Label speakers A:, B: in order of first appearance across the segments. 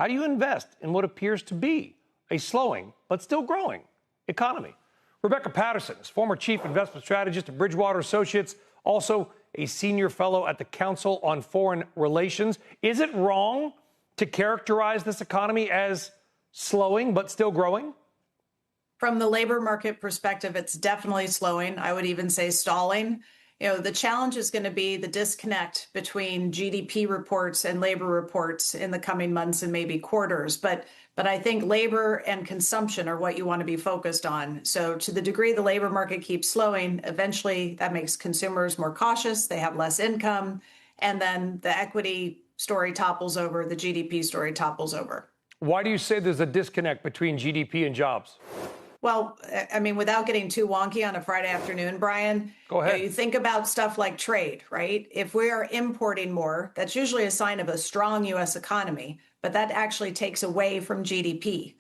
A: How do you invest in what appears to be a slowing but still growing economy? Rebecca Patterson is former chief investment strategist at Bridgewater Associates, also a senior fellow at the Council on Foreign Relations. Is it wrong to characterize this economy as slowing but still growing?
B: From the labor market perspective, it's definitely slowing. I would even say stalling. The challenge is going to be the disconnect between GDP reports and labor reports in the coming months and maybe quarters. But I think labor and consumption are what you want to be focused on. So to the degree the labor market keeps slowing, eventually that makes consumers more cautious. They have less income. And then the equity story topples over, the GDP story topples over.
A: Why do you say there's a disconnect between GDP and jobs?
B: Well, I mean, without getting too wonky on a Friday afternoon, Brian,
A: go ahead.
B: You think about stuff like trade, right? If we are importing more, that's usually a sign of a strong U.S. economy, but that actually takes away from GDP.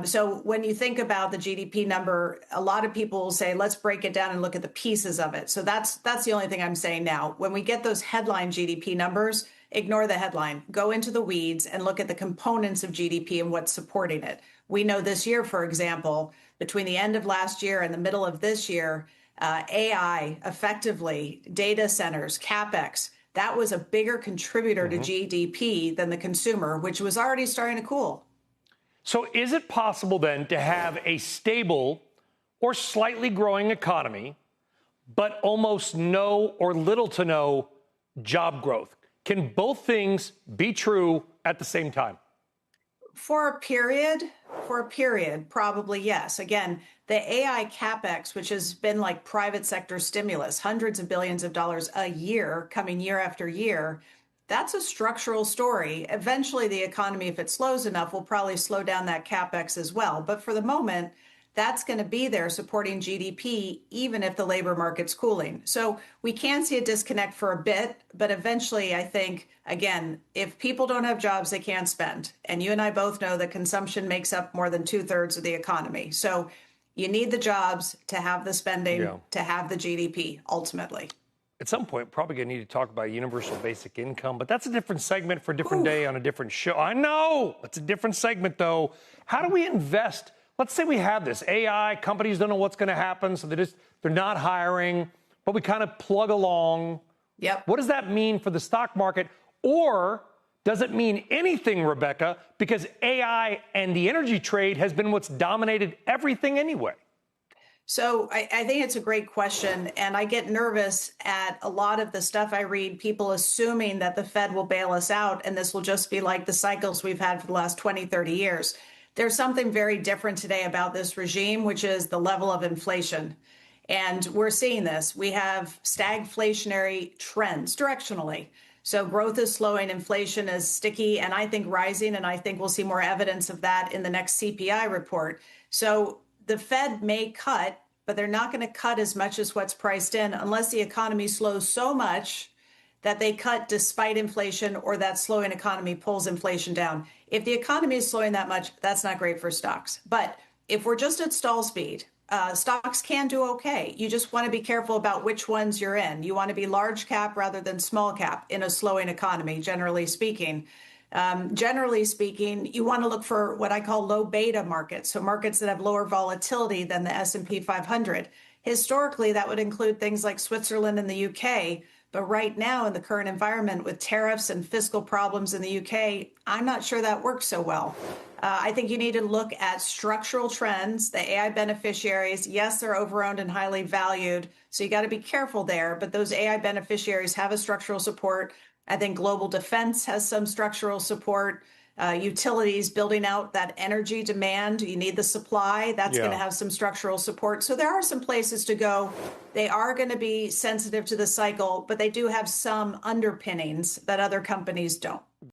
B: So when you think about the GDP number, a lot of people will say, let's break it down and look at the pieces of it. So that's the only thing I'm saying now. When we get those headline GDP numbers, ignore the headline, go into the weeds and look at the components of GDP and what's supporting it. We know this year, for example, between the end of last year and the middle of this year, AI, effectively, data centers, CapEx, that was a bigger contributor to GDP than the consumer, which was already starting to cool.
A: So is it possible then to have a stable or slightly growing economy, but almost no or little to no job growth? Can both things be true at the same time?
B: For a period, probably yes. Again, the AI CapEx, which has been like private sector stimulus, hundreds of billions of dollars a year coming year after year, that's a structural story. Eventually, the economy, if it slows enough, will probably slow down that CapEx as well. But for the moment, that's going to be there supporting GDP, even if the labor market's cooling. So we can see a disconnect for a bit, but eventually, I think, again, if people don't have jobs, they can't spend. And you and I both know that consumption makes up more than 2/3 of the economy. So you need the jobs to have the spending, to have the GDP, ultimately.
A: At some point, probably going to need to talk about universal basic income, but that's a different segment for a different day on a different show. I know. It's a different segment, though. How do we invest? Let's say we have this AI, companies don't know what's going to happen, so they're not hiring, but we kind of plug along.
B: Yep.
A: What does that mean for the stock market? Or does it mean anything, Rebecca, because AI and the energy trade has been what's dominated everything anyway?
B: So I think it's a great question, and I get nervous at a lot of the stuff I read, people assuming that the Fed will bail us out, and this will just be like the cycles we've had for the last 20, 30 years. There's something very different today about this regime, which is the level of inflation. And we're seeing this. We have stagflationary trends directionally. So growth is slowing, inflation is sticky, and I think rising, and I think we'll see more evidence of that in the next CPI report. So the Fed may cut, but they're not going to cut as much as what's priced in unless the economy slows so much that they cut despite inflation or that slowing economy pulls inflation down. If the economy is slowing that much, that's not great for stocks. But if we're just at stall speed, stocks can do okay. You just want to be careful about which ones you're in. You want to be large cap rather than small cap in a slowing economy, generally speaking. You want to look for what I call low beta markets, so markets that have lower volatility than the S&P 500. Historically, that would include things like Switzerland and the UK. But right now, in the current environment with tariffs and fiscal problems in the UK, I'm not sure that works so well. I think you need to look at structural trends. The AI beneficiaries, yes, they're overowned and highly valued, so you got to be careful there. But those AI beneficiaries have a structural support. I think global defense has some structural support. Utilities building out that energy demand. You need the supply. That's going to have some structural support. So there are some places to go. They are going to be sensitive to the cycle, but they do have some underpinnings that other companies don't.